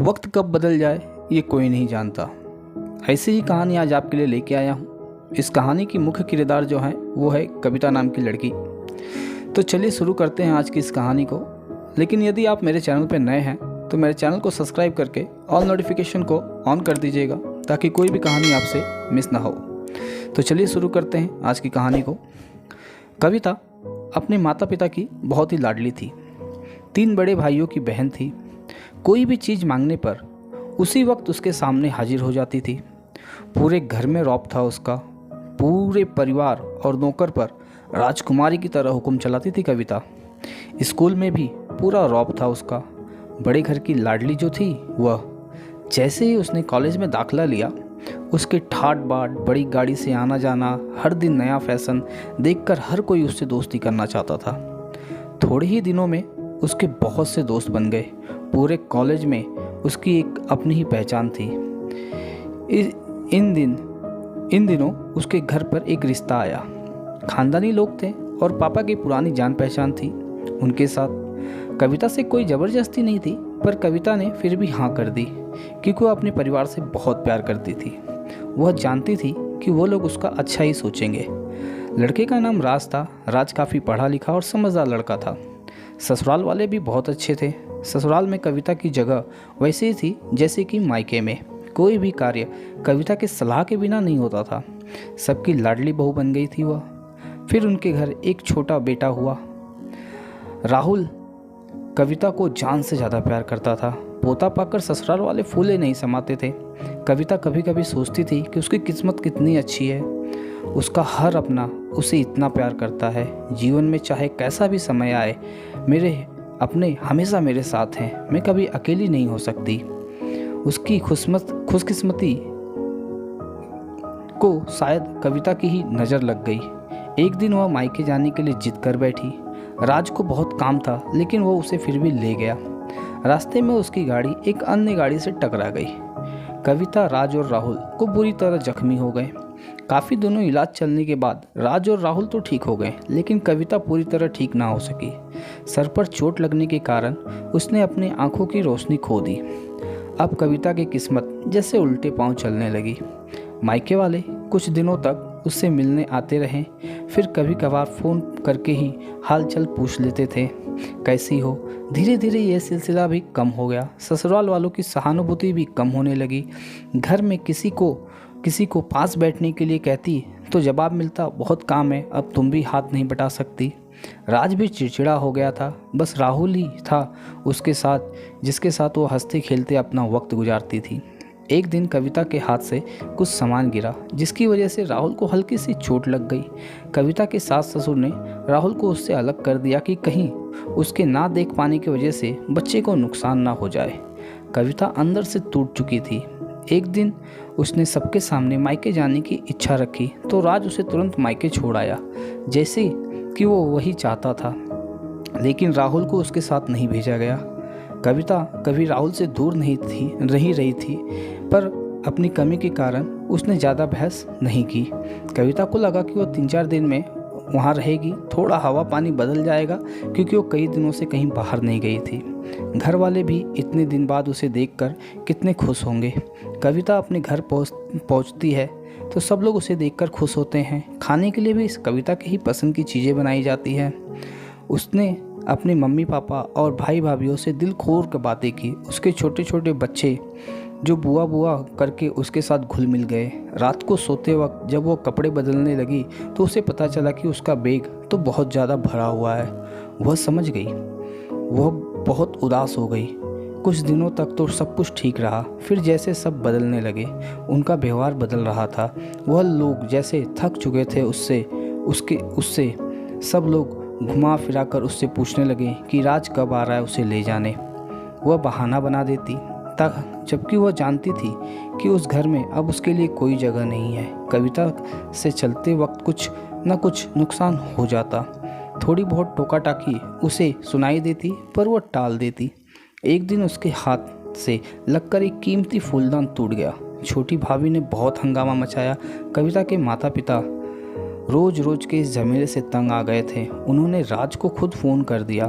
वक्त कब बदल जाए ये कोई नहीं जानता। ऐसी ही कहानी आज आपके लिए लेके आया हूँ। इस कहानी की मुख्य किरदार जो है वो है कविता नाम की लड़की। तो चलिए शुरू करते हैं आज की इस कहानी को। लेकिन यदि आप मेरे चैनल पर नए हैं तो मेरे चैनल को सब्सक्राइब करके ऑल नोटिफिकेशन को ऑन कर दीजिएगा ताकि कोई भी कहानी आपसे मिस ना हो। तो चलिए शुरू करते हैं आज की कहानी को। कविता अपने माता पिता की बहुत ही लाडली थी। 3 बड़े भाइयों की बहन थी। कोई भी चीज़ मांगने पर उसी वक्त उसके सामने हाजिर हो जाती थी। पूरे घर में रौब था उसका। पूरे परिवार और नौकर पर राजकुमारी की तरह हुक्म चलाती थी कविता। स्कूल में भी पूरा रौब था उसका। बड़े घर की लाडली जो थी वह जैसे ही उसने कॉलेज में दाखिला लिया, उसके ठाट बाट, बड़ी गाड़ी से आना जाना, हर दिन नया फैशन देखकर हर कोई उससे दोस्ती करना चाहता था। थोड़े ही दिनों में उसके बहुत से दोस्त बन गए। पूरे कॉलेज में उसकी एक अपनी ही पहचान थी। इन दिनों उसके घर पर एक रिश्ता आया। खानदानी लोग थे और पापा की पुरानी जान पहचान थी उनके साथ। कविता से कोई ज़बरदस्ती नहीं थी, पर कविता ने फिर भी हाँ कर दी क्योंकि वह अपने परिवार से बहुत प्यार करती थी। वह जानती थी कि वो लोग उसका अच्छा ही सोचेंगे। लड़के का नाम राज था। राज काफ़ी पढ़ा लिखा और समझदार लड़का था। ससुराल वाले भी बहुत अच्छे थे। ससुराल में कविता की जगह वैसे ही थी जैसे कि मायके में। कोई भी कार्य कविता के सलाह के बिना नहीं होता था। सबकी लाडली बहू बन गई थी वह। फिर उनके घर एक छोटा बेटा हुआ। राहुल कविता को जान से ज़्यादा प्यार करता था। पोता पाकर ससुराल वाले फूले नहीं समाते थे। कविता कभी कभी सोचती थी कि उसकी किस्मत कितनी अच्छी है। उसका हर अपना उसे इतना प्यार करता है। जीवन में चाहे कैसा भी समय आए, मेरे अपने हमेशा मेरे साथ हैं। मैं कभी अकेली नहीं हो सकती। उसकी खुशकिस्मती को शायद कविता की ही नज़र लग गई। एक दिन वह मायके जाने के लिए जिद कर बैठी। राज को बहुत काम था लेकिन वो उसे फिर भी ले गया। रास्ते में उसकी गाड़ी एक अन्य गाड़ी से टकरा गई। कविता, राज और राहुल को बुरी तरह जख्मी हो गए। काफ़ी दिनों इलाज चलने के बाद राज और राहुल तो ठीक हो गए, लेकिन कविता पूरी तरह ठीक ना हो सकी। सर पर चोट लगने के कारण उसने अपनी आंखों की रोशनी खो दी। अब कविता की किस्मत जैसे उल्टे पांव चलने लगी। मायके वाले कुछ दिनों तक उससे मिलने आते रहे। फिर कभी कभार फ़ोन करके ही हालचाल पूछ लेते थे, कैसी हो। धीरे धीरे यह सिलसिला भी कम हो गया। ससुराल वालों की सहानुभूति भी कम होने लगी। घर में किसी को पास बैठने के लिए कहती तो जवाब मिलता, बहुत काम है, अब तुम भी हाथ नहीं बटा सकती। राज भी चिड़चिड़ा हो गया था। बस राहुल ही था उसके साथ, जिसके साथ वो हंसते खेलते अपना वक्त गुजारती थी। एक दिन कविता के हाथ से कुछ सामान गिरा, जिसकी वजह से राहुल को हल्की सी चोट लग गई। कविता के सास ससुर ने राहुल को उससे अलग कर दिया कि कहीं उसके ना देख पाने की वजह से बच्चे को नुकसान ना हो जाए। कविता अंदर से टूट चुकी थी। एक दिन उसने सबके सामने मायके जाने की इच्छा रखी तो राज उसे तुरंत मायके छोड़ आया, जैसे कि वो वही चाहता था। लेकिन राहुल को उसके साथ नहीं भेजा गया। कविता कभी राहुल से दूर नहीं रही थी, पर अपनी कमी के कारण उसने ज़्यादा बहस नहीं की। कविता को लगा कि वो 3-4 दिन में वहाँ रहेगी, थोड़ा हवा पानी बदल जाएगा, क्योंकि वो कई दिनों से कहीं बाहर नहीं गई थी। घर वाले भी इतने दिन बाद उसे देखकर कितने खुश होंगे। कविता अपने घर पहुँचती है तो सब लोग उसे देखकर खुश होते हैं। खाने के लिए भी इस कविता के ही पसंद की चीज़ें बनाई जाती हैं। उसने अपने मम्मी पापा और भाई भाभीयों से दिल खोल कर बातें की। उसके छोटे छोटे बच्चे जो बुआ बुआ करके उसके साथ घुल मिल गए। रात को सोते वक्त जब वो कपड़े बदलने लगी तो उसे पता चला कि उसका बैग तो बहुत ज़्यादा भरा हुआ है। वह समझ गई। वह बहुत उदास हो गई। कुछ दिनों तक तो सब कुछ ठीक रहा, फिर जैसे सब बदलने लगे, उनका व्यवहार बदल रहा था। वह लोग जैसे थक चुके थे उससे सब लोग घुमा फिरा कर उससे पूछने लगे कि राज कब आ रहा है उसे ले जाने। वह बहाना बना देती, जबकि वह जानती थी कि उस घर में अब उसके लिए कोई जगह नहीं है। कविता से चलते वक्त कुछ न कुछ नुकसान हो जाता। थोड़ी बहुत टोका टाकी उसे सुनाई देती, पर वह टाल देती। एक दिन उसके हाथ से लगकर एक कीमती फूलदान टूट गया। छोटी भाभी ने बहुत हंगामा मचाया। कविता के माता पिता रोज रोज के इस झमेले से तंग आ गए थे। उन्होंने राज को खुद फ़ोन कर दिया।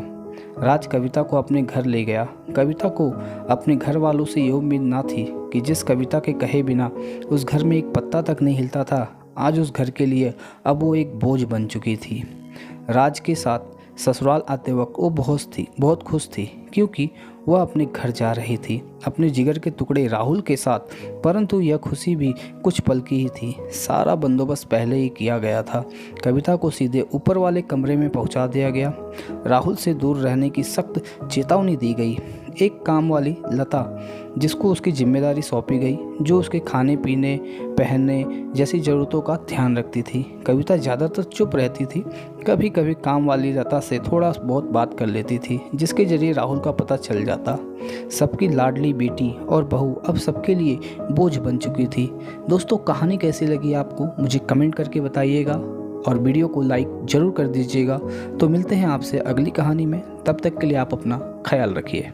राज कविता को अपने घर ले गया। कविता को अपने घर वालों से ये उम्मीद ना थी कि जिस कविता के कहे बिना उस घर में एक पत्ता तक नहीं हिलता था, आज उस घर के लिए अब वो एक बोझ बन चुकी थी। राज के साथ ससुराल आते वक्त वो बहुत खुश थी क्योंकि वह अपने घर जा रही थी अपने जिगर के टुकड़े राहुल के साथ। परंतु यह खुशी भी कुछ पल की ही थी। सारा बंदोबस्त पहले ही किया गया था। कविता को सीधे ऊपर वाले कमरे में पहुंचा दिया गया। राहुल से दूर रहने की सख्त चेतावनी दी गई। एक काम वाली लता जिसको उसकी जिम्मेदारी सौंपी गई, जो उसके खाने पीने पहनने जैसी ज़रूरतों का ध्यान रखती थी। कविता ज़्यादातर चुप रहती थी, कभी कभी काम वाली लता से थोड़ा बहुत बात कर लेती थी, जिसके जरिए राहुल का पता चल जाता। सबकी लाडली बेटी और बहू अब सबके लिए बोझ बन चुकी थी। दोस्तों, कहानी कैसी लगी आपको मुझे कमेंट करके बताइएगा और वीडियो को लाइक ज़रूर कर दीजिएगा। तो मिलते हैं आपसे अगली कहानी में, तब तक के लिए आप अपना ख्याल रखिए।